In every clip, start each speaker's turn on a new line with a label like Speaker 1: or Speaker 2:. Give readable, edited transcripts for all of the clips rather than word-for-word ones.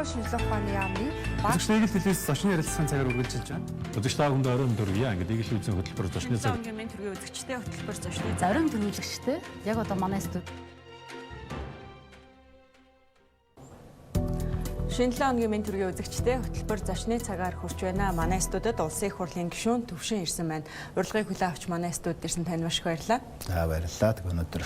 Speaker 1: шинжилгээ ухааны яамны
Speaker 2: Үзэгчдийг телевиз зочны ярилцлагын цагаар үргэлжилж байна. Үзэгчдээ хүнд оройн дөрвья ингээд ийг л үзэн хөтөлбөр зочны цаг.
Speaker 3: Онгийн төргийн үзэгчтэй хөтөлбөр зочны
Speaker 4: зарим төлөвлөгчтэй яг одоо манай студ
Speaker 3: шинжилгээ онгийн мен төргийн үзэгчтэй хөтөлбөр зочны цагаар хүрч байна. Манай студид улсын их хурлын гишүүн Төвшин ирсэн байна. Урилгыг хүлээн авч манай студид ирсэн танд маш их баярлалаа.
Speaker 5: Баярлалаа. Өнөөдөр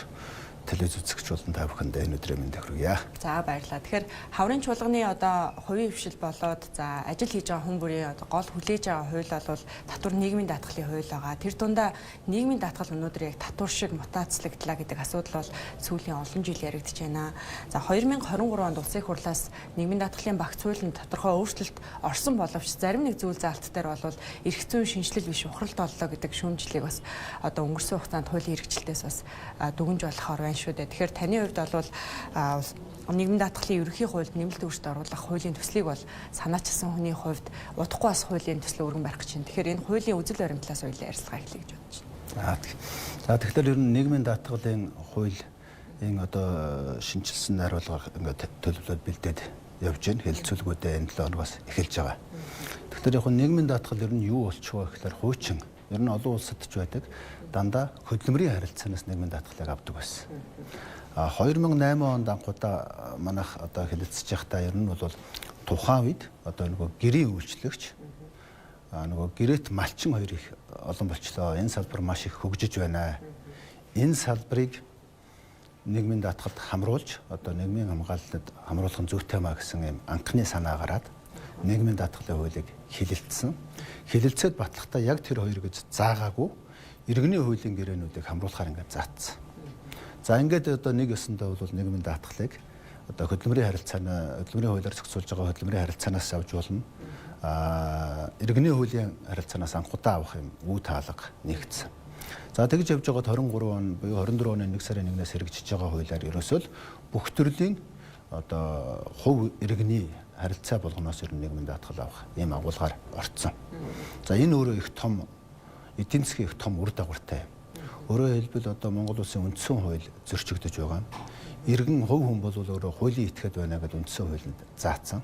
Speaker 5: телевиз үзэгч болон та бүхэндээ энэ өдрийн мэндийг хүргье.
Speaker 3: За баярлалаа. Тэгэхээр хаврын чуулганы одоо хувийн хвшил болоод за ажил хийж байгаа хүн бүрийн одоо гол хүлээж байгаа хууль бол татвар нийгмийн даатгалын хууль байгаа. Тэр дундаа нийгмийн даатгал өнөөдөр яг татвар шиг мутацлагдлаа гэдэг асуудал бол сүүлийн олон жил яригдж байна. За 2023 онд улсын их хурлаас нийгмийн даатгалын багц хуулинд тодорхой өөрчлөлт орсон боловч зарим нэг зүйл заалт дээр бол эрх зүйн шинжилэл биш ухралт боллоо гэдэг шүүмжлэлийг бас одоо өнгөрсөн хугацаанд хуулийн хэрэгжилтээс бас дүгнж болохоор байна шүү дээ. Тэгэхээр таны хувьд бол нийгмийн даатгалын ерөнхий хуульд нэмэлт өөрчлөлт оруулах хуулийн төслийг бол санаачилсан хүний хувьд удахгүй бас хуулийн төсөл өргөн барих гэж байна. Тэгэхээр энэ хуулийн үзэл баримтлаас соёлын ярилцлага эхлэе гэж бодож байна.
Speaker 5: За тэгэхээр ер нь нийгмийн даатгалын хууль энэ одоо шинжилсэн найруулга ингээд төлөвлөлөд бэлдээд явж байна. Хэлэлцүүлгүүдээ энэ 7 хоногоос эхэлж байгаа. Тэгэхээр яг нийгмийн даатгал ер нь юу болчихвоо гэхээр хуучин ер нь олон улсад ч байдаг дандаа хөдөлмөрийн харилцаанаас нийгмийн даатгалыг авдаг байсан. 2008 онд анхудаа манайх одоо хэлэлцэж байхдаа ер нь бол тухайн үед одоо нөгөө гэрийн үйлчлэгч нөгөө гэрэт малчин хоёр их олон болчлоо. Энэ салбар маш их хөгжиж байна. Энэ салбарыг нийгмийн даатгалд хамруулж одоо нийгмийн хамгаалалд хамруулах зүйтэй маа гэсэн юм анхны санаа гараад нийгмийн даатгалын хуулийг хэлэлцсэн. Хэлэлцээд батлахдаа яг тэр хоёр гэж заагаагүй иргэний хуулийн гэрээнүүдийг хамруулахаар ингээд заасан. За ингээд одоо нэг ёсондоо бол нийгмийн даатгалыг одоо хөдөлмөрийн харилцааны хөдөлмөрийн хуулиар зохицуулж байгаа хөдөлмөрийн харилцаанаас авч болно. Иргэний хуулийн харилцаанаас анхудаа авах юм үе таалга нэгдсэн. За тэгж явж байгаа 23 он буюу 24 оны 1 сарын 1-ээс хэрэгжиж байгаа хуулиар ерөөсөө л бүх төрлийн одоо хувь иргэний харилцаа болгоноос ер нь нийгмийн даатгал авах ийм агуулгаар орцсон. За энэ өөрөө их том эдийн засгийн их том үр дагавартай юм. Өөрөөр хэлбэл одоо Монгол улсын үндсэн хууль зөрчигдөж байгаа. Иргэн хувь хүн бол өөрөө хуулийн этгээд байна гэдэг үндсэн хуулинд заасан.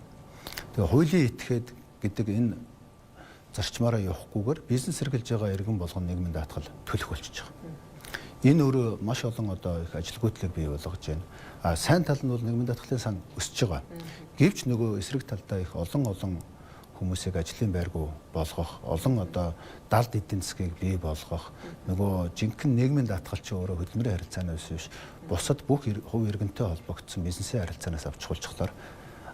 Speaker 5: Тэгээ хуулийн этгээд гэдэг энэ зарчмаараа явахгүйгээр бизнес эрхэлж байгаа иргэн болгоно нийгмийн даатгал төлөх болчихж байгаа. Энэ өөрөө маш олон одоо их ажилгүйдлийг бий болгож байна. Сайн тал нь бол нийгмийн даатгалын сан өсөж байгаа. Гэвч нөгөө эсрэг талдаа их олон хүмүүсийг ажлын байргуу болгох, олон одоо далд эдийн засгийг бий болгох, нөгөө жинхэнэ нийгмийн даатгал чи өөрөө хөдөлмөрийн харилцаанаас биш, бусад бүх хувь иргэнтэй холбогдсон бизнесийн харилцаанаас авч хулжихлоор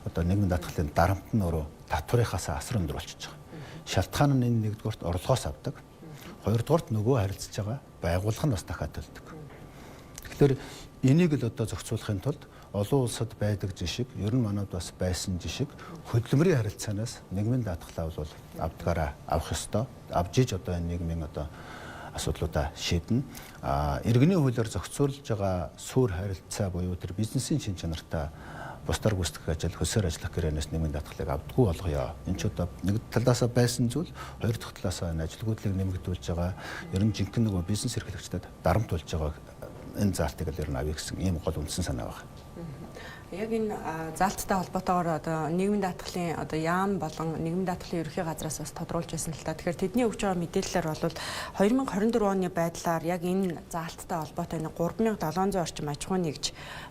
Speaker 5: одоо нийгмийн даатгалын дарамт нь өөрөө татварынхаас асар өндөр болчихж байгаа. Шалтгаан нь энэ нэгдүгээрт орлогоос авдаг. Хоёрдугаарт нөгөө харилцаж байгаа байгууллага нь бас дахиад төлдөг. Тэгэхээр энийг л одоо зохицуулахын тулд олон улсад байдаг жишг, ер нь манайд бас байсан жишг хөдөлмөрийн харилцаанаас нийгмийн даатгалаа бол авдгаараа авах ёстой. Авж иж одоо энэ нийгмийн одоо асуудлуудаа шийднэ. Иргэний хуулиар зохицуулж байгаа суурь харилцаа буюу тэр бизнесийн шин чанартай бусдаар гүйцэтгэх ажил, хөлсөөр ажиллах гэрээнээс нийгмийн даатгалыг авдаггүй болгоё. Энэ ч одоо нэг талаас байсан зүйл, хоёр дахь талаас энэ ажилгүйдлийг нэмэгдүүлж байгаа, ер нь жинхэнэ нөгөө бизнес эрхлэгчдэд дарамт болж байгаа энэ заалтыг л ер нь авъя гэсэн ийм гол үндсэн санаа байна.
Speaker 3: Яг энэ заалттай холбоотойгоор одоо нийгмийн даатгалын одоо яам болон нийгмийн даатгалын ерөнхий газраас бас тодруулж байсан л та. Тэгэхээр тэдний өгж байгаа мэдээллээр бол 2024 оны байдлаар яг энэ заалттай холбоотой 3700 орчим аж ахуй нэгж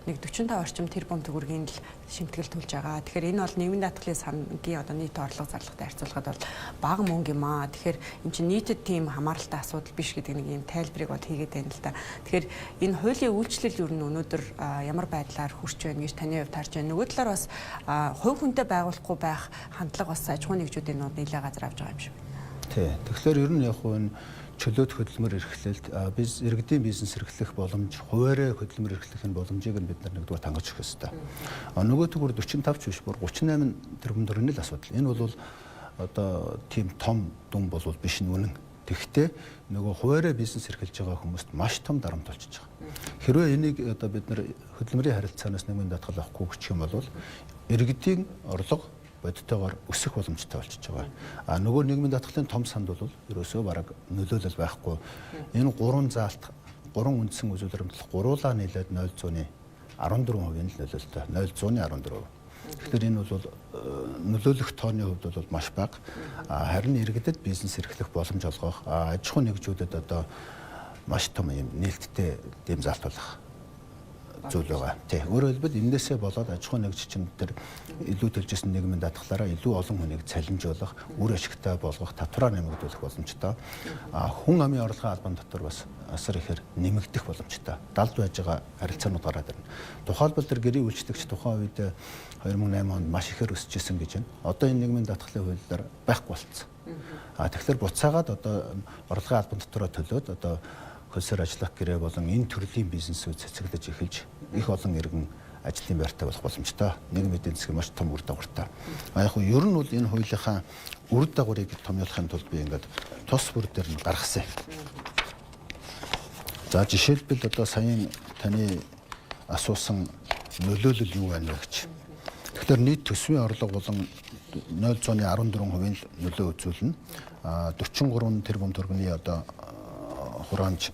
Speaker 3: 45 орчим тэрбум төгрөгийн л шимтгэл төлж байгаа. Тэгэхээр энэ бол нийгмийн даатгалын сангийн одоо нийт орлого зарлагтай харьцуулахад бол бага мөнгө юм аа. Тэгэхээр энэ чинь нийтэд тийм хамааралтай асуудал биш гэдэг нэг юм тайлбарыг бод хийгээд байна л да. Тэгэхээр энэ хуулийн үйлчлэл ер нь өнөөдөр ямар байдлаар хүрч байна гэж таны хувьд харж байна. Нөгөө талаар бас хувь хүнтэй байгуулахгүй байх хандлага бас аж ахуй нэгжүүдийн нэлээд газар авч байгаа юм шиг байна.
Speaker 5: Тий. Тэгэхээр ер нь яг нь чөлөөт хөдөлмөр эрхлэлд biz иргэдийн бизнес эрхлэх боломж, хуваарь хөдөлмөр эрхлэхийн боломжийг нь бид нар нэгдүгээр тангаж өгөх ёстой. Нөгөө төгөр 45 ч биш, бүр 38 тэрбум төгрөгийн л асуудал. Энэ бол одоо тийм том дүн бол биш нүнэн. Тэгэхдээ нөгөө хуваарь бизнес эрхэлж байгаа хүмүүст маш том дарамт болчихж байгаа. Хэрвээ энийг одоо бид нар хөдөлмөрийн харилцаанаас нийгмийн даатгал авахгүй гэх юм бол иргэдийн орлого бодтойгоор өсөх боломжтой болчихж байгаа. Нөгөө нийгмийн даатгалын том санд бол ерөөсөө бараг нөлөөлөл байхгүй. Энэ гурван заалт, гурван үндсэн үзүүлбэр баримтлах гуруулаа нийлээд 0.14% нь нөлөөлөлтэй. 0.14%. Тэгэхээр энэ бол нөлөөлөх тооны хувьд бол маш бага. Харин иргэдэд бизнес эрхлэх боломж олгох, аж ахуй нэгжүүдэд одоо маш том юм нээлттэй дэм залтуулах зүйл байгаа. Тий. Өөрөөр хэлбэл энээсээ болоод аж ахуй нэгжчин дээр илүү төлжсэн нийгмийн даатгалаараа илүү олон хүнийг цалинжуулах, үр ашигтай болгох, татвараа нэмэгдүүлэх боломжтой. Хүн амын орлогын албан дотор бас асар ихээр нэмэгдэх боломжтой. Далд байж байгаа харилцаанууд гараад ирнэ. Тухайлбал тэр гэрийн үйлчлэгч тухайн үед 2008 онд маш ихээр өсөжсэн гэж байна. Одоо энэ нийгмийн даатгалын хуулиар байхгүй болцсон. Тэгэхээр буцаагаад одоо орлогын албан дотороо төлөөд одоо хөлсөөр ажиллах гэрээ болон энэ төрлийн бизнесүүд цэцэглэж эхэлж их олон иргэн ажлын байртай болох боломжтой. Нийгмийн эдийн засгийн маш том үр дагавартай. Яг нь ер нь бол энэ хуулийнхаа үр дагаврыг томьёолохын тулд би ингээд тус бүр дээр нь гаргасан. За жишээлбэл одоо саяын таны асуусан нөлөөлөл юу байна вэ гэж. Тэгэхээр нийт төсвийн орлого болон 0.14%-ийн нөлөө үзүүлнэ. 43 тэрбум төгрөгийн одоо хураамж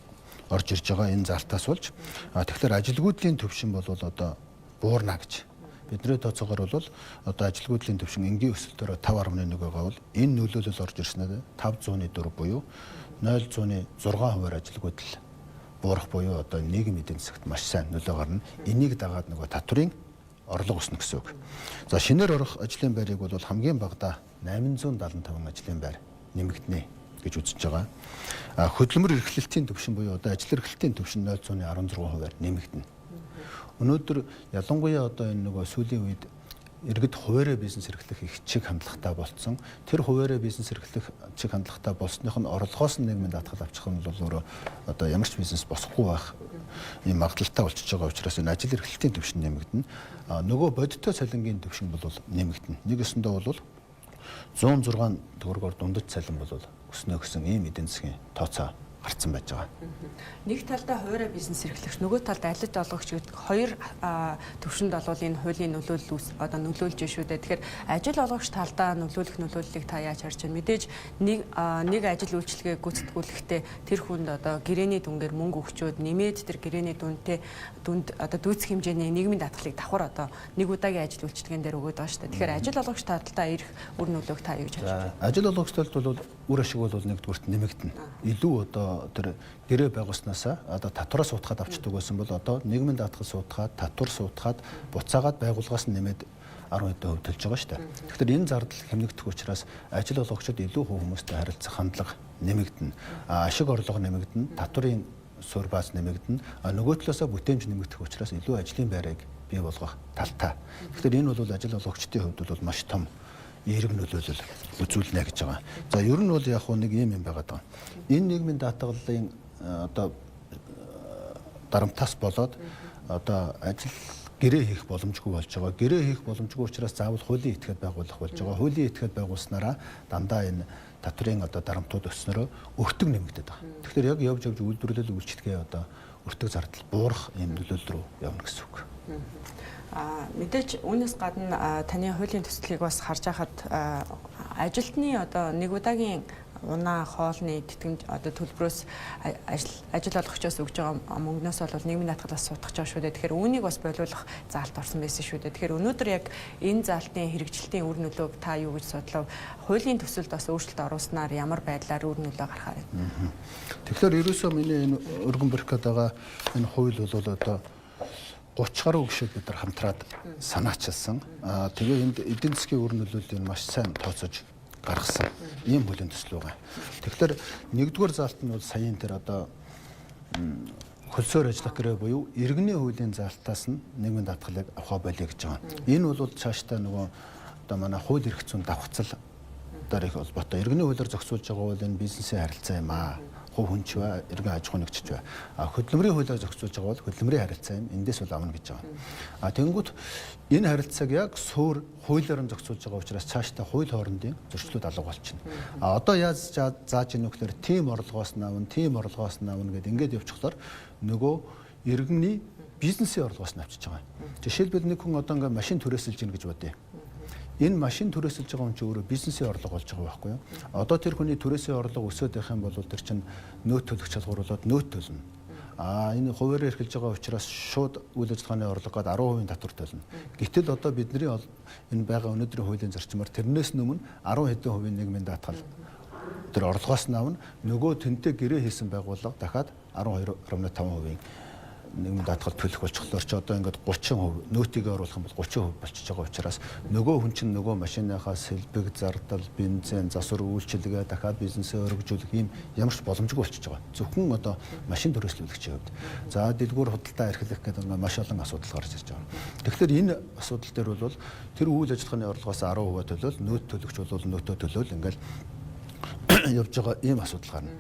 Speaker 5: орж ирж байгаа энэ залтаас болж тэгэхээр ажилгүйдлийн төвшин бол одоо буурна гэж бидний тооцоогоор бол одоо ажилгүйдлийн төвшин энгийн өсөлтөөр 5.1 байгаа бол энэ нөлөөлөл орж ирснээр 504 буюу 0.6%-аар ажилгүйдэл буурах буюу одоо нийгэм эдийн засагт маш сайн нөлөө гарна. Энийг дагаад нөгөө татврын орлого өснө гэсэн үг. За шинээр орох ажлын байрыг бол хамгийн багадаа 875 ажлын байр нэмэгдэнэ гэж үзэж байгаа. Хөдөлмөр эрхлэлтийн төвшин буюу одоо ажил эрхлэлтийн төвшин 0.16%-аар нэмэгдэнэ. Өнөөдөр ялангуяа одоо энэ нөгөө сүүлийн үед иргэд хуваарь бизнес эрхлэх их чиг хандлагатай болцсон. Тэр хуваарь бизнес эрхлэх чиг хандлагатай болсных нь орлогоос нь нийгмийн даатгал авчих нь бол өөрөө одоо ямар ч бизнес босхгүй байх ийм магадлалтай болчихж байгаа учраас энэ ажил эрхлэлтийн төвшин нэмэгдэнэ. Нөгөө бодиттой цалингийн төвшин бол нэмэгдэнэ. Нэг өсөндөө бол 106 төгрөгөөр дундаж цалин бол өснө гэсэн ийм эдийн засгийн тооцоо гарцсан байж байгаа.
Speaker 3: Нэг талдаа хуваарь бизнес эрхлэгч, нөгөө талд алид олгогч гэдэг хоёр төвшөнд бол энэ хуулийн нөлөөлөл одоо нөлөөлж шүү дээ. Тэгэхээр ажил олгогч талдаа нөлөөллийг та яаж харж байна? Мэдээж нэг ажил үйлчилгээ гүйцэтгүүлэхдээ тэр хүнд одоо гэрээний дүнгээр мөнгө өгчөөд нэмээд тэр гэрээний дүнд одоо дүүцэх хэмжээний нийгмийн даатгалыг давхар одоо нэг удаагийн ажил үйлчилгээнд дээр өгöd байгаа шүү дээ. Тэгэхээр ажил олгогч талдаа ирэх үр нөлөөг та юу гэж харж байна?
Speaker 5: Ажил олгогч талд бол үр ашиг бол нэгдүгürt нэмэгдэнэ. Илүү одоо тэр гэрээ байгуулснаасаа одоо татвараа суутгаад авчдаг байсан бол одоо нийгмийн даатгал суутгаад татвар суутгаад буцаагаад байгууллагаас нь нэмээд 10% төлж байгаа шүү дээ. Тэгэхээр энэ зардал хэмнэгдэх учраас ажил олгогчид илүү хүмүүстэй харилцах хандлага нэмэгдэнэ. Ашиг орлого нэмэгдэнэ, татварын суурь бааз нэмэгдэнэ. Нөгөө талаасаа бүтээмж нэмэгдэх учраас илүү ажлын байрыг бий болгох талтай. Тэгэхээр энэ бол ажил олгогчдын хувьд бол маш том эерэг нөлөөлөл үзүүлнэ гэж байгаа. За ер нь бол яг нэг юм байгаад байгаа. Энэ нийгмийн даатгалын одоо дарамтаас болоод одоо ажил гэрээ хийх боломжгүй болж байгаа. Гэрээ хийх боломжгүй учраас заавал хуулийн этгээд байгуулах болж байгаа. Хуулийн этгээд байгуулснараа дандаа энэ татврын одоо дарамтууд өснөрөө өртөг нэмэгдээд байгаа. Тэгэхээр яг явж үйлдвэрлэл үйлчлэгээ одоо өртөг зардал буурах юм нөлөөлөл рүү явна гэсэн үг.
Speaker 3: Мэдээж үүнээс гадна таны хуулийн төслийг бас харж байхад ажилтны одоо нэг удаагийн унаа хоолны тэтгэмж одоо төлбөрөөс ажил олгогчоос өгж байгаа мөнгнөөс бол нийгмийн даатгалаас суудах байгаа шүү дээ. Тэгэхээр үүнийг бас болиулах заалт орсон байсан шүү дээ. Тэгэхээр өнөөдөр яг энэ заалтын хэрэгжилтийн үр нөлөөг та юу гэж судлав? Хуулийн төсөлд бас өөрчлөлт оруулснаар ямар байдлаар үр нөлөө гарахаар байна?
Speaker 5: Тэгэхээр ерөөсөө миний энэ өргөн барихад байгаа энэ хууль бол одоо 30 гаруй гишүүд бид нар хамтраад санаачилсан. Тэгээ энд эдийн засгийн үр нөлөөллийг маш сайн тооцож гаргасан ийм хуулийн төсөл байгаа. Тэгэхээр нэгдүгээр заалт нь бол саяын тэр одоо хөлсөөр ажиллах гэрээ буюу иргэний хуулийн заалтаас нь нийгмийн даатгалыг авах болиё гэж байгаа. Энэ бол цаашдаа нөгөө одоо манай хууль эрх зүйн давхцал дээр их холбоотой. Иргэний хуулиар зохицуулж байгаа бол энэ бизнесийн харилцаа юм аа. Хувь хүнч ба иргэн аж ахуй нэгжч ба хөдөлмөрийн хуулиар зохицуулж байгаа бол хөдөлмөрийн харилцаа юм эндээс бол авна гэж байгаа. Тэнгүүт энэ харилцааг яг суур хуулиар нь зохицуулж байгаа учраас цаашдаа хууль хоорондын зөрчлүүд алга болчихно. Одоо яаж зааж ийнө гэхээр тим орлогоос нь авна гэдээ ингээд явчихлаар нөгөө иргэний бизнесийн орлогоос нь авчиж байгаа. Жишээлбэл нэг хүн одоо ингээд машин түрээсэлж ийн гэж бодъё. Энэ машин түрээсэлж байгаа хүн чинь өөрөө бизнесийн орлого болж байгаа байхгүй юу? Одоо тэр хүний түрээсийн орлого өсөд байх юм бол тэр чинь нөөц төлөх чадвар болоод нөөц төлнө. Энэ хуваарь эрхэлж байгаа учраас шууд үйл ажиллагааны орлогод 10% татвар төлнө. Гэтэл одоо бидний энэ байгаа өнөөдрийн хуулийн зарчмаар тэрнээс өмнө 10 хэдэн хувийн нийгмийн даатгал тэр орлогоос нь авна. Нөгөө тэнтэй гэрээ хийсэн байгууллага дахиад 12.5% нийгмийн даатгал төлөх болчихлоор ч одоо ингээд 30% нөөтийгээ оруулах юм бол 30% болчихж байгаа учраас нөгөө хүн чинь нөгөө машиныхаа сэлбэг, зардал, бензин, засвар үйлчилгээ дахиад бизнесээ өргөжүүлэх ийм ямар ч боломжгүй болчихж байгаа. Зөвхөн одоо машин төрөөслүүлэгчийн хувьд. За дэлгүүр худалдаа эрхлэх гэдэг нь маш олон асуудал гарч ирж байгаа. Тэгэхээр энэ асуудал дээр бол тэр үйл ажиллагааны орлогоос 10% төлөөл, нөөт төлөгч бол нөөтөө төлөөл ингээд явж байгаа ийм асуудал гарна.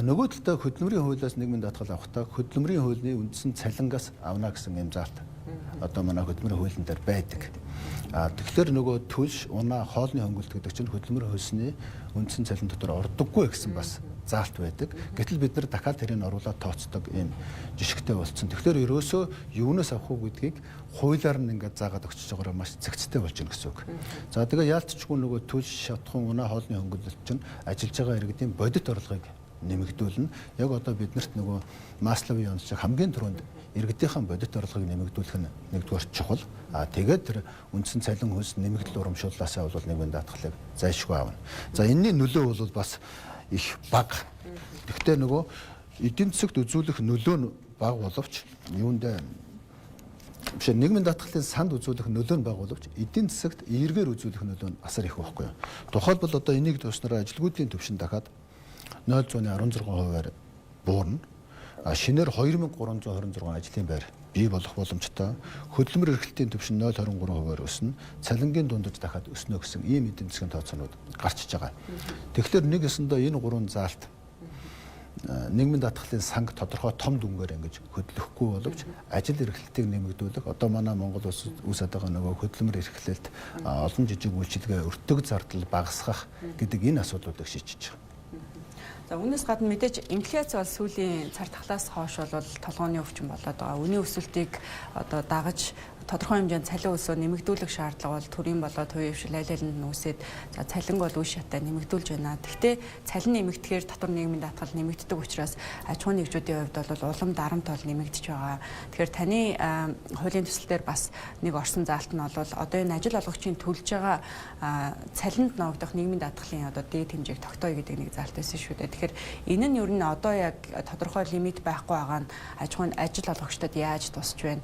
Speaker 5: Нөгөө талдаа хөдөлмөрийн хуулиас нийгмийн даатгал авахдаа хөдөлмөрийн хуулины үндсэн цалингаас авна гэсэн юм заалт. Одоо манай хөдөлмөрийн хуулийн дээр байдаг. Тэгэхээр нөгөө төлш, унаа, хоолны хөнгөлт гэдэг чинь хөдөлмөрийн хуулины үндсэн цалин дотор ордоггүй гэсэн бас заалт байдаг. Гэтэл бид нар дахиад тэрийг оруулаад тооцдог ийм жишгтэй болсон. Тэгэхээр ерөөсөө юунаас авах уу гэдгийг хуулиар нь ингээд заагаад өгч байгаараа маш цэгцтэй болж байна гэсэн үг. За тэгээ яалтчгүй нөгөө төлш, шатхан, унаа, хоолны хөнгөлөлт чинь ажиллаж байгаа иргэдийн бодит орлогыг нэмэгдүүлнэ. Яг одоо биднэрт нөгөө Масловын онцлог хамгийн түрүүнд иргэдийнхэн бодит орлогыг нэмэгдүүлэх нь нэгдүгээр чухал. Тэгээд тэр үндсэн цалин хөлс нэмэгдэл урамшууллаасаа бол нийгмийн даатгалыг зайлшгүй аавна. За энэний нөлөө бол бас их бага. Гэхдээ нөгөө эдийн засагт үзүүлэх нөлөө нь бага боловч юундаа биш нийгмийн даатгалын санд үзүүлэх нөлөө нь бага боловч эдийн засагт эергээр үзүүлэх нөлөө нь асар их байхгүй юу. Тухайлбал одоо энийг туснараа ажилгүйдийн төвшин дахиад 0.16%-аар буурна. Шинээр 2326 ажлын байр бий болох боломжтой. Хөдөлмөр эрхлэлтийн түвшин 0.23%-аар өснө. Цалингийн дундаж дахиад өснө гэсэн ийм эдийн засгийн тооцоонууд гарчиж байгаа. Тэгэхээр нэг ясандаа энэ гурван заалт нийгмийн даатгалын санг тодорхой том дүнгээр ингэж хөдлөхгүй боловч ажил эрхлэлтийг нэмэгдүүлэх одоо манай Монгол улс үүсэж байгаа нөгөө хөдөлмөр эрхлэлт олон жижиг үйлчилгээ өртөг зардал багасгах гэдэг энэ асуудлуудыг шийдэж байгаа.
Speaker 3: За үүнээс гадна мэдээж инфляц бол сүүлийн цар тахлаас хойш бол толгойн өвчин болоод байгаа. Үнийн өсөлтийг одоо дагаж тодорхой хэмжээнд цалин өсөө нэмэгдүүлэх шаардлага бол төрийн болоод хувийн хвшил аль алинд нь үсээд за цалинг бол үе шатаа нэмэгдүүлж байна. Гэхдээ цалин нэмэгдэхээр татвар нийгмийн даатгал нэмэгддэг учраас аж ахуйн нэгжүүдийн хувьд бол улам дарамт бол нэмэгдэж байгаа. Тэгэхээр таны хуулийн төсөл дээр бас нэг орсон заалт нь бол одоо энэ ажил олгогчийн төлж байгаа цалинд ногдох нийгмийн даатгалын одоо дээд хэмжээг тогтооё гэдэг нэг заалт байсан шүү дээ. Тэгэхээр энэ нь ер нь одоо яг тодорхой лимит байхгүй байгаа нь аж олгогчдод яаж тусч байна?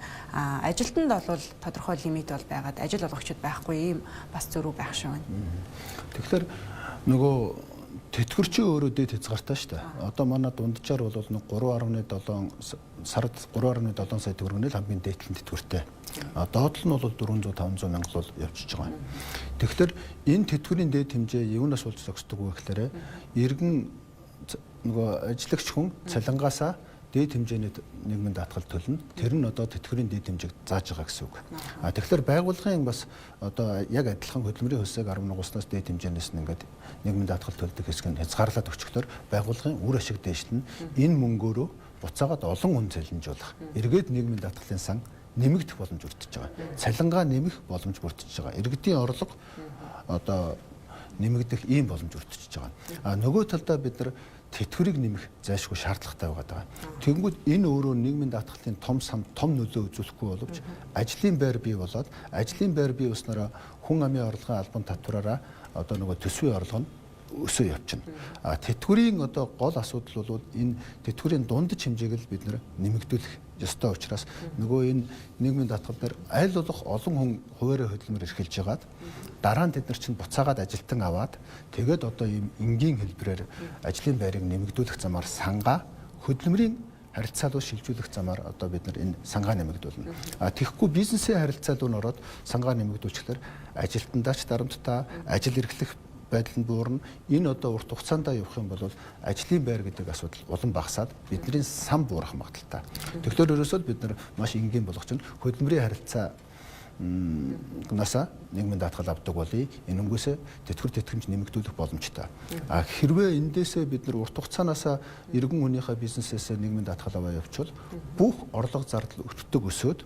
Speaker 3: Ажилтнанд бол тодорхой лимит бол байгаад ажил олгогчид байхгүй ийм бас зөрүү байх шиг байна.
Speaker 5: Тэгэхээр нөгөө тэтгэврчийн өөрөө дээд хязгаартай шүү дээ. Одоо манай дунджаар бол 3.7 сард 3.7 сая төгрөгнөл хамгийн дээдлэн тэтгэвртэй. Доотлол нь бол 400-500 мянга бол явчихж байгаа. Тэгэхээр энэ тэтгэврийн дээд хэмжээ юунаас болж зогсдог вэ гэхээр иргэн нөгөө ажиллагч хүн цалингаасаа дээд хэмжээний нийгмийн даатгал төлнө. Тэр нь одоо тэтгэврийн дээд хэмжээг зааж байгаа гэсэн үг. Тэгэхээр байгууллагын бас одоо яг адилхан хөдөлмөрийн хөлсийг 11 улснаас дээд хэмжээнээс нь ингээд нийгмийн даатгал төлдөг хэсгийг хязгаарлаад өгчөөр байгууллагын үр ашиг дээшлэн энэ мөнгөөрөө буцаагаад олон хүн цалинжуулах. Эргээд нийгмийн даатгалын сан нэмэгдэх боломж бүрдэж байгаа. Цалингаа нэмэх боломж бүрдэж байгаа. Иргэдийн орлого одоо нэмэгдэх ийм боломж бүрдэж байгаа. Нөгөө талдаа бид нар тэтгэврийг нэмэх зайлшгүй шаардлагатай байгаа. Тэгэнгүүт энэ өөрөө нийгмийн даатгалын том нөлөө үзүүлэхгүй боловч ажлын байр бий болоод ажлын байр бий болсноор хүн амын орлогын албан татвараараа одоо нөгөө төсвийн орлого нь өсөө явчихна. Тэтгэврийн одоо гол асуудал бол энэ тэтгэврийн дундаж хэмжээг л бид нэмэгдүүлэх ёстой учраас нөгөө энэ нийгмийн даатгал дээр аль болох олон хүн хуваарь хөдөлмөр эрхэлж яагаад дараа нь тэд нар чинь буцаагаад ажилтан аваад тэгээд одоо ийм энгийн хэлбэрээр ажлын байрыг нэмэгдүүлэх замаар сангаа хөдөлмөрийн харилцаалуу шилжүүлэх замаар одоо бид нар энэ сангаа нэмэгдүүлнэ. Тэгэхгүй бизнесийн харилцаалуу нь ороод сангаа нэмэгдүүлчихлээр ажилтандаач дарамттай ажил эрхлэх байдал нь буурна. Энэ одоо урт хугацаанд явах юм бол ажлын байр гэдэг асуудал улам багасаад бидний сан буурах магадaltaй. Тэгэхээр ерөөсөө бид нар маш энгийн болгоч нь хөдөлмөрийн харилцаа насаа нийгмийн даатгал авдаг болъё. Энэнгүүсээ тэтгэвэр тэтгэмж нэмэгдүүлэх боломжтой. Хэрвээ эндээсээ бид нар урт хугацаанаас иргэн хүнийхээ бизнесээс нийгмийн даатгал аваа явуучвал бүх орлого зардал өртөг өсөөд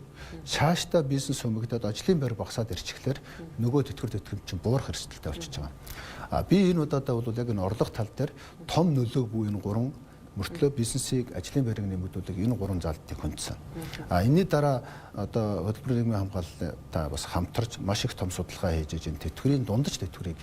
Speaker 5: цаашдаа бизнес өмгдөд ажлын байр багасаад ирчихлээр нөгөө тэтгэвэр тэтгэмж чинь буурах эрсдэлтэй болчихж байгаа. Би энэ удаадаа бол яг энэ орлого тал дээр том нөлөөгүй энэ гурван мөртлөө бизнесийг ажлын байрыг нэмэгдүүлэх энэ гурван залтыг хүндсэн. Энэний дараа одоо хөтөлбөр нийгмийн хамгаалалтаа бас хамтарч маш их том судалгаа хийж энэ тэтгэврийн дундаж тэтгэврийг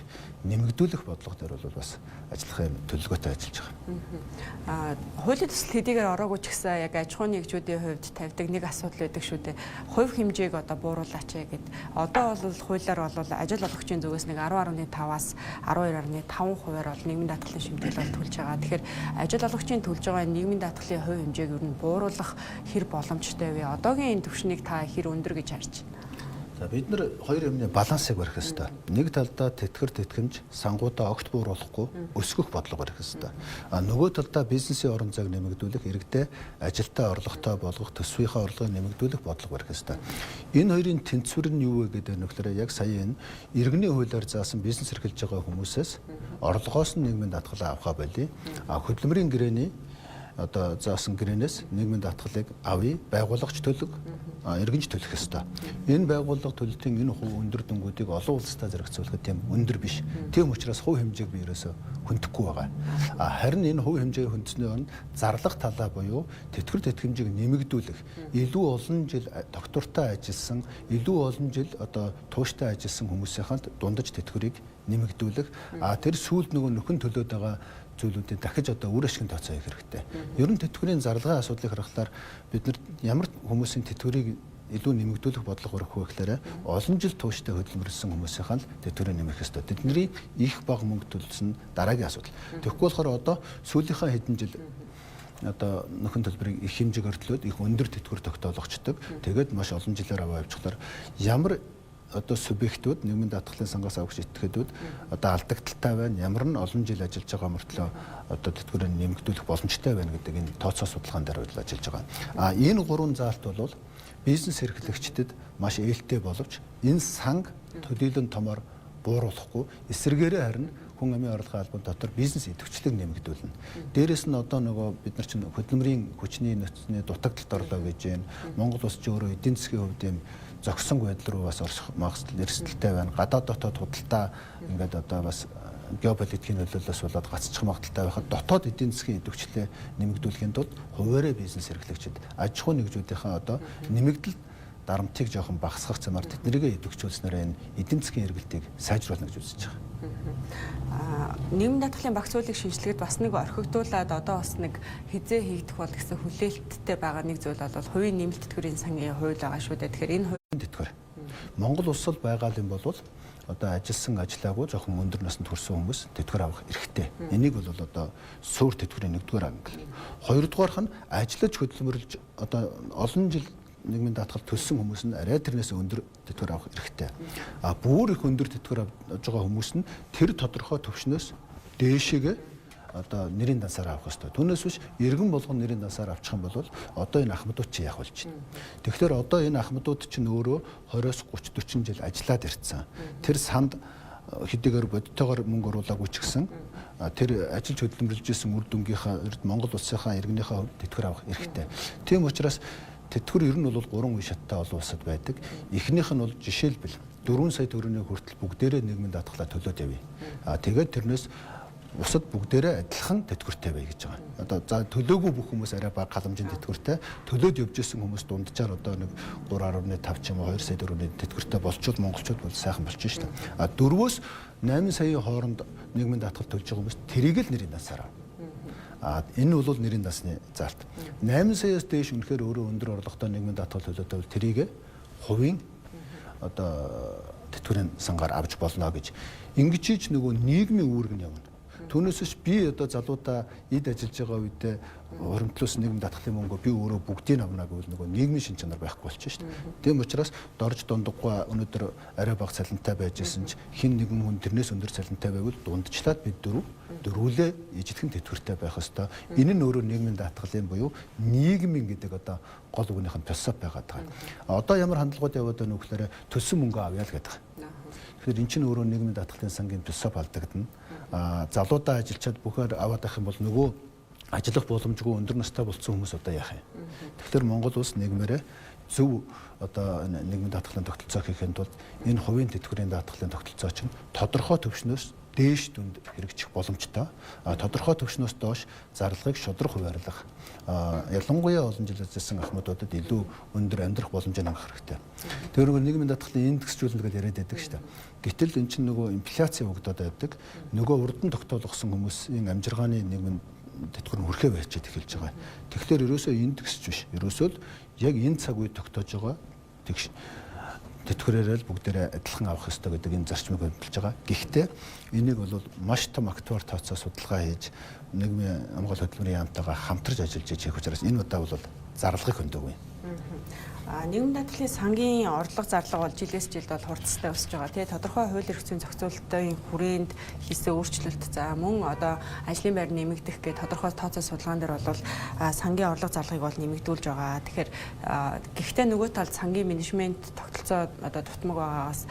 Speaker 5: нэмэгдүүлэх бодлого дээр бол бас ажиллахын төлөвлөгөөтэй ажиллаж байгаа.
Speaker 3: Хуулийн төсөл хэдийгээр ороогүй ч гэсэн яг аж ахуйн нэгжүүдийн хувьд тавьдаг нэг асуудал байдаг шүү дээ. Хувь хэмжээг одоо бууруулаач гэд. Одоо бол хуулиар бол ажил олгогчийн зүгээс нэг 10.5-аас 12.5%-аар бол нийгмийн даатгалын шимтгэл бол төлж байгаа. Тэгэхээр ажил олгогчийн төлж байгаа нийгмийн даатгалын хувь хэмжээг ер нь бууруулах хэр боломжтой вэ? Одоогийн энэ түвшнийг та хэр өндөр гэж харж байна?
Speaker 5: Бид нар хоёр юмны балансыг барих хэрэгтэй. Нэг талдаа тэтгэр тэтгэмж сангуудаа огт бууруулахгүй өсгөх бодлого барих хэрэгтэй. Нөгөө талдаа бизнесийн орон зайг нэмэгдүүлэх, иргэдэд ажилтаа орлоготой болгох, төсвийнхаа орлогыг нэмэгдүүлэх бодлого барих хэрэгтэй. Энэ хоёрын тэнцвэр нь юу вэ гэдэг нөхлөөр яг сая энэ иргэний хуулиар заасан бизнес эрхэлж байгаа хүмүүсээс орлогоос нь нийгмийн даатгалаа авахаа болий. Хөдөлмөрийн гэрээний одоо заасан гэрээнээс нийгмийн даатгалыг авъя, байгуулагч төлөг, иргэнж төлөх ёстой. Энэ байгууллага төлөлтийн энэ хувь өндөр дүнгуудыг олон улстай зэрэгцүүлэхэд тийм өндөр биш. Тийм учраас хувь хэмжээг би ерөөсө хөндөхгүй байгаа. Харин энэ хувь хэмжээг хөндөсний оронд зарлах талаа буюу тэтгэр тэтгэмжийг нэмэгдүүлэх, илүү олон жил доктортой ажилласан, илүү олон жил одоо тууштай ажилласан хүмүүсийнхаа дундаж тэтгэврийг нэмэгдүүлэх. Тэр сүүлд нөгөө нөхөн төлөөд байгаа зүйлүүдийг дахиж одоо үр ашигт тооцоо хийх хэрэгтэй. Ер нь тэтгэврийн зарлагын асуудлыг харахаар бид нар ямар хүмүүсийн тэтгэврийг илүү нэмэгдүүлэх бодлого өрөх вэ гэхээр олон жил тууштай хөдөлмөрлсөн хүмүүсийнх нь тэтгэврийг нэмэх ёстой. Тэдний их бага мөнгө төлсөн дараагийн асуудал. Тэгэхгүй болохоор одоо сүүлийнхаа хэдэн жил одоо нөхөн төлбөрийг их хэмжээгээр төлөөд их өндөр тэтгэвэр тогтоологчдөг. Тэгээд маш олон жилээр аваа явчихлаар ямар одоо субъектүүд нийгмийн даатгалын сангаас авах этгээдүүд одоо алдагдaltaй байна. Ямар нь олон жил ажиллаж байгаа мөртлөө одоо тэтгэврийг нэмэгдүүлэх боломжтой байна гэдэг энэ тооцоо судалгаан дээр ажиллаж байгаа. Энэ гурван заалт бол бизнес эрхлэгчдэд маш ээлтэй боловч энэ санг төлөөлөн томоор бууруулахгүй эсвэргээрээ харин хүн амын орлогын албан дотор бизнес идэвхжлийг нэмэгдүүлнэ. Дээрээс нь одоо нөгөө бид нар чинь хөдөлмөрийн хүчний нөөцний дутагдалд орлоо гэж байна. Монгол улс ч өөрөө эдийн засгийн хувьд юм зогсонгүй байдал руу бас орох магадлал эрсдэлтэй байна. Гадаад дотоод худалдаа ингээд одоо бас геополитикийн нөлөөллөөс болоод гацчих магадaltaй байхад дотоод эдийн засгийн идэвхжлээ нэмэгдүүлэхийн тулд хуваарь бизнес эрхлэгчид аж ахуйн нэгжүүдийнхээ одоо нэмэгдэл дарамтыг жоохон багасгах замаар тэднэрийгээ идэвхжүүлснээр энэ эдийн засгийн эргэлтийг сайжруулна гэж үзэж байгаа.
Speaker 3: Нийгмийн даатгалын багц хуулийг шинжилгээд бас нэг орхигдуулаад одоо бас нэг хизээ хийгдэх бол гэсэн хүлээлттэй байгаа нэг зүйл бол хувийн нэмэлт тэтгэврийн сангийн хууль байгаа шүү дээ. Тэгэхээр энэ
Speaker 5: тэтгэвэр Монгол улс байгаа юм бол одоо ажилласан ажиллаагүй жоохон өндөр наснд хүрсэн хүмүүс тэтгэвэр авах эрхтэй. Энийг бол одоо суур тэтгэврийн нэгдүгээр англи. Хоёрдугаарх нь ажиллаж хөдөлмөрлж одоо олон жил нийгмийн даатгал төлсөн хүмүүс нь арай тэрнээс өндөр тэтгэвэр авах эрхтэй. Бүр их өндөр тэтгэвэр авж байгаа хүмүүс нь тэр тодорхой төвшнөөс дээшээгээ одоо нэрийн дансаар авах хэрэгтэй. Түүнээс биш иргэн болгон нэрийн дансаар авчих юм бол одоо энэ ахмадууд чи яах болж байна. Тэгэхээр одоо энэ ахмадууд чинь өөрөө 20-с 30-40 жил ажиллаад ирсэн. Тэр санд хэдийгээр бодтойгоор мөнгө оруулаагүй ч гэсэн тэр ажиллаж хөдөлмөрлж исэн үр дүнгийнхаа Монгол улсынхаа иргэнийхээ тэтгэвэр авах эрхтэй. Тийм учраас тэтгэвэр ер нь бол 3 үе шаттай олон улсад байдаг. Эхнийх нь бол жишээлбэл 4 сая төгрөгийн хүртэл бүгдээрээ нийгмийн даатгалаа төлөөд явъя. Тэгээд тэрнээс усад бүгдээрээ адилхан тэтгэвртэй бай гэж байгаа. Одоо за төлөөгүй бүх хүмүүс арай бага халамжийн тэтгэвртэй, төлөөд явж исэн хүмүүс дунджаар одоо нэг 3.5 ч юм уу 2 сая төгрөгийн тэтгэвртэй болчвол монголчууд бол сайхан болчих шүү дээ. 4-өөс 8 саяын хооронд нийгмийн даатгал төлж байгаа хүмүүс тэрийг л нэрийн дансаар авна. Энэ бол нэрийн дасны заалт. 8 саяас дээш үнэхээр өөрөө өндөр орлоготой нийгмийн даатгал төлөөдөө тэрийг хувийн одоо тэтгэврийн сангаар авч болно гэж. Ингэж ч нөгөө нийгмийн үүрэг нь явна. Түүнээс би одоо залуудаа эд ажиллаж байгаа үедээ хоримтлоос нийгэм даатгалын мөнгө би өөрөө бүгдийг авна гэвэл нөгөө нийгмийн шин чанар байхгүй болчих шүү дээ. Тийм учраас дорж дундаггүй өнөөдөр арай бага цалинтай байж исэн ч хин нэгэн хүн тэрнээс өндөр цалинтай байвал дундчлаад бид дөрвөлээ ижлэгэн тэтгэвртэй байх ёстой. Энэ нь өөрөө нийгмийн даатгалын буюу нийгмийн гэдэг одоо гол үгнийх нь философи байгаад байгаа. Одоо ямар хандлагууд яваад байна вэ гэхээр төлсөн мөнгө авъя л гэдэг. Тэгэхээр эн чинь өөрөө нийгмийн даатгалын сангийн философи алдагдана. Залуудаа ажиллачаад бүхээр аваад авах юм бол нөгөө ажиллах боломжгүй өндөр настай болсон хүмүүс одоо яах юм. Тэгэхээр Монгол улс нийгмээрээ зөв одоо нийгмийн даатгалын тогтолцоо хийхэд тулд энэ хувийн тэтгэврийн даатгалын тогтолцоо чинь тодорхой төвшнөөс дээш дүнд хэрэгжих боломжтой. Тодорхой түвшнөөс доош зарлагыг шудраг хуваарлах. Ялангуяа олон жил ажилласан ахмадуудад илүү өндөр амьдрах боломжийг хангах хэрэгтэй. Тэр нөгөө нийгмийн даатгалын индексжүүлэлт гэж яриад байдаг шүү дээ. Гэтэл эн чинь нөгөө инфляци өгдөөд байдаг. Нөгөө урд нь тогтоолгосон хүмүүсийн амжиргааны нийгмийн тэтгэр нь хүрхээ байчаад эхэлж байгаа. Тэгэхээр ерөөсөө индексж биш. Ерөөсөө л яг энэ цаг үед тогтоож байгаа тэгш тэтгэрээрээ л бүгдээрээ адилхан авах ёстой гэдэг энэ зарчмыг хөдөлж байгаа. Гэхдээ энийг бол маш том актуар тооцоо судалгаа хийж нийгмийн хамгаалалт хөтөлбөрийн яамтайгаа хамтарч ажиллаж байгаа учраас энэ удаа бол зарлагыг хөндөөгүй.
Speaker 3: Нийгмийн даатгалын сангийн орлого зарлага бол жилээс жилд бол хурцтай өсөж байгаа. Тэгээ тодорхой хууль эрх зүйн зохицуулалтын хүрээнд хийсэн өөрчлөлт за мөн одоо ажлын байр нэмэгдэх гэх тодорхой тооцоо судалгаан дээр бол сангийн орлого зарлагыг бол нэмэгдүүлж байгаа. Тэгэхээр гэхдээ нөгөө талд сангийн менежмент тогтолцоо одоо дутмаг байгаагаас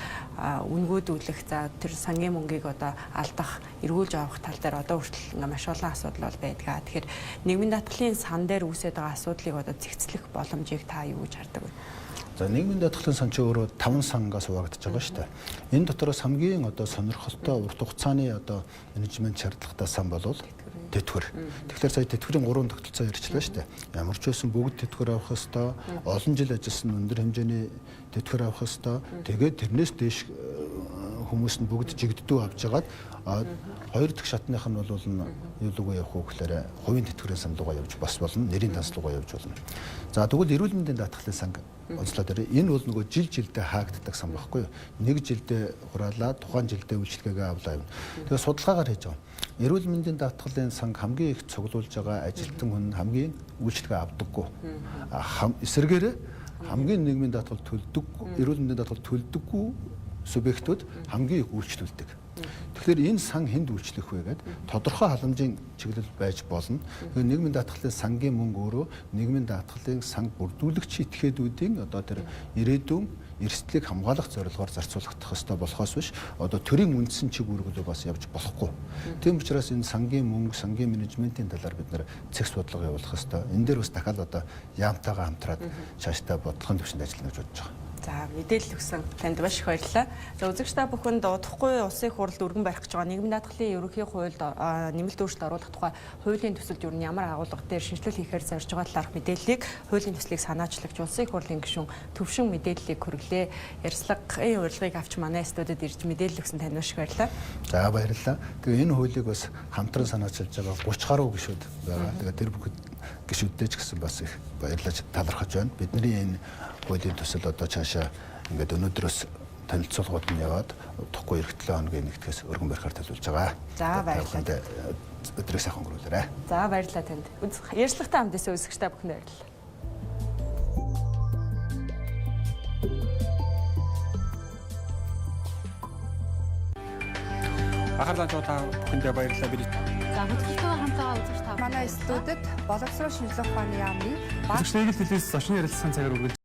Speaker 3: үнгөөдүүлэх за тэр сангийн мөнгийг одоо алдах, эргүүлж авах тал дээр одоо хүртэл ингээ маш олон асуудал бол байдаг. Тэгэхээр нийгмийн даатгалын сан дээр үүсэж байгаа асуудлыг одоо зэгцлэх боломжийг та юу гэж хардаг вэ?
Speaker 5: За нийгмийн даатгалын сан чинь өөрөө 5 сангаас хуваагдаж байгаа шүү дээ. Энэ дотороос хамгийн одоо сонирхолтой урт хугацааны одоо менежмент шаардлагатай сан бол тэтгэр. Тэгэхээр сая тэтгэврийн 3 тогтолцоо ярьчлаа шүү дээ. Ямар ч байсан бүгд тэтгэр авах ёстой, олон жил ажилласан өндөр хэмжээний тэтгэр авах ёстой. Тэгээд тэрнээс дээш хүмүүс нь бүгд жигддүү авч жагаад хоёр дахь шатных нь бол юу лугаа явах уу гэхээр хувийн тэтгэврийн сан руугаа явж бас болно, нэрийн данс руугаа явж болно. За тэгвэл эрүүл мэндийн даатгалын сан онцлог дээр энэ бол нөгөө жил жилдээ хаагддаг сан байхгүй юу? Нэг жилдээ хураалаа, тухайн жилдээ үйлчлэгээгээ авлаа юм. Тэгээ судалгаагаар хийж байгаа. Эрүүл мэндийн даатгалын сан хамгийн их цуглуулж байгаа ажилтан хүн хамгийн үйлчлэгээ авдаггүй. Эсвэргээр хамгийн нийгмийн даатгал төлдөггүй, эрүүл мэндийн даатгал төлдөггүй субъектууд хамгийн их үйлчлүүлдэг. Тэгэхээр энэ сан хэнд үйлчлэх вэ гэдэг тодорхой халамжийн чиглэл байж болно. Нийгмийн даатгалын сангийн мөнгө өөрөө нийгмийн даатгалын санг бүрдүүлэгч этгээдүүдийн одоо тэр ирээдүйн эрсдлийг хамгаалах зорилгоор зарцуулагдах ёстой болохоос биш одоо төрийн үндсэн чиг үүргэлөө бас явж болохгүй. Тийм учраас энэ сангийн мөнгө, сангийн менежментийн талаар бид нэр цэг судалгаа явуулах ёстой. Энэ дээр бас дахиад одоо яамтайгаа хамтраад цаашдаа бодлогын түвшинд ажиллана гэж бодож байгаа.
Speaker 3: За мэдээлэл өгсөн танд маш их баярлалаа. За үзэгч та бүхэнд удахгүй улсын их хурлд өргөн барих гэж байгаа нийгмийн даатгалын ерөнхий хуульд нэмэлт өөрчлөлт оруулах тухай хуулийн төсөлд юу ямар агуулга дээр шинжилэл хийхээр зорж байгаа талаарх мэдээллийг хуулийн төслийг санаачлагч улсын их хурлын гишүүн төвшин мэдээллийг хүргэлээ. Ярьцлагын урилгыг авч манай студид ирж мэдээлэл өгсөн танд маш их баярлалаа.
Speaker 5: За баярлалаа. Тэгээ энэ хуулийг бас хамтран санаачилж байгаа 30 гаруй гишүүд байгаа. Тэгээ тэр бүхэд гишүүдтэй ч гэсэн бас их баярлаж талархаж байна. Бидний энэ хуулийн төсөл одоо цаашаа ингээд өнөөдрөөс танилцуулгууд нь яваад утгагүй эх 7 хоногийн нэгдгээс өргөн барихаар төлөвлөж байгаа.
Speaker 3: За баярлалаа.
Speaker 5: Өдрөө сайхан өнгөрүүлээрэй.
Speaker 3: За баярлалаа танд. Ярьцлагатай хамт байсан үзэгч та бүхэнд баярлалаа.
Speaker 1: Ахарлаа та бүхэндээ баярлалаа. Би
Speaker 4: За хөтөлбөртөө хамтаа үзэж та
Speaker 3: Манай студид боловсрол шинжилгээ ухааны яамны
Speaker 2: Үзэгчдийн хэлээс зочны ярилцсан цагаар үргэлж